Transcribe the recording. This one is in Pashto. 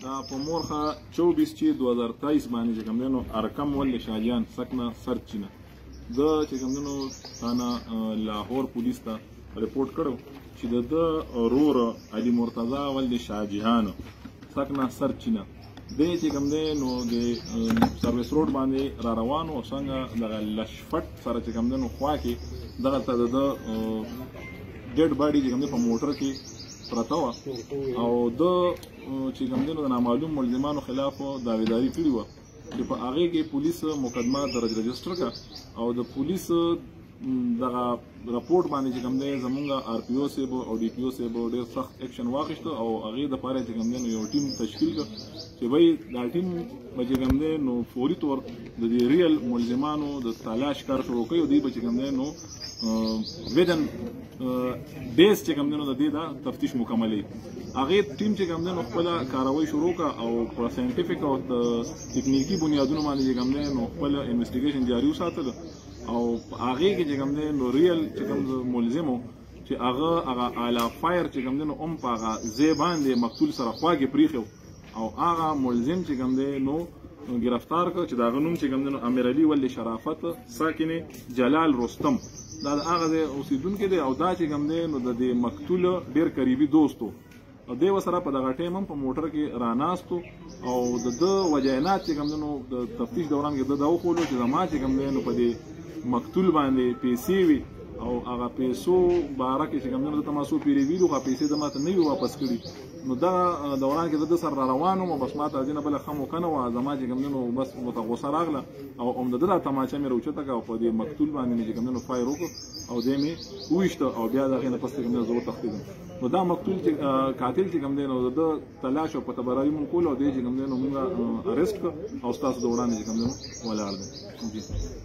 دا په مورخه 24 چې 2023 باندې چې کوم دی نو ارقم ولې شاجان سکنه سرچینه د چې کوم دی نو ثانه لاهور پولیس ته رپورټ کړو چې د رور علي مرتضی ولې شاجهان سکنه سرچینه د چې کوم دی نو د سرویس روډ باندې را روانو او څنګه د لشفټ سره چې کوم دی نو خوا کې دغه ته د ډیډ باډي چې کوم دی په موټر کې پرته وه او د چې کوم دی نو د نامعلوم ملزمانو خلاف داویداري کړې وه چې په هغې کې پولیس مقدمه درج رجسټر کړه او د پولیس دغه رپورټ باندې چې کوم دی زمونږ آر پی او صاحب او ډي پي او صاحب ډېر سخت ایکشن واخیسته او هغې دپاره چې کوم دی نو یو ټیم تشکیل کړ چې بهی دا ټیم به چې کوم دی نو فوري طور د دې ریل ملزمانو د تلاش کار شروع کوي او دوی به چې کوم دی نو ودن ډیز چې کوم دی نو د دې دا تفتیش مکملوي هغې ټیم چې کوم دی نو خپله کاروایي شروع کړه او په ساینټیفیک او تکنیکي بنیادونو باندې چې کوم دی نو خپل انویسټیګیشن جاري وساتله او هغې کې چې کوم دی نو ریل چې کوم ملزم و چې هغه اعلی فایر چې کوم دی نو په هغه ځای باندې مقتول سره خوا کې پریښی او هغه ملزم چې کوم دی نو گرفتار کړ چې د هغه نوم چې کوم دی نو امیر علي ولي شرافت ساکن جلال رستم دا د هغه ځای اوسېدونکی دی او دا چې کوم دی نو د دې مقتول ډېر قریبي دوست و او دی ورسره په دغه ټایم هم په موټر کې راناست او د ده وجاینات چې کوم دی نو د تفتیش دوران کې ده دا وښولو چې زما چې کوم دی نو په دې مقتول باندې پیسې وي او هغه پیسو باره کې چې کوم دی نو دته ما څو پیرې ویلو هغه پیسې ده ماته نه وي واپس کړي نو دغه دوران کې ده سره را روان وم بس ما ته ځینه بله ښه موقع نه وه زما چې کوم دی نو بس ورته غوسه راغله او همدده دا تماچه مې راوچته کړه او په دې مقتول باندې مې چې کوم دی نو فایر وکړو او دی مې وویشته او بیا د هغې نه پس چې کوم دی نو زه وتښتېدم نو دا مقتول چې قاتل چې کوم دی نو د ده تلاش او په تبراري مونږ کول او دی چې کوم دی نو مونږ ارست کړه او ستاسو د وړاندې چې کوم دی نو ولاړ دی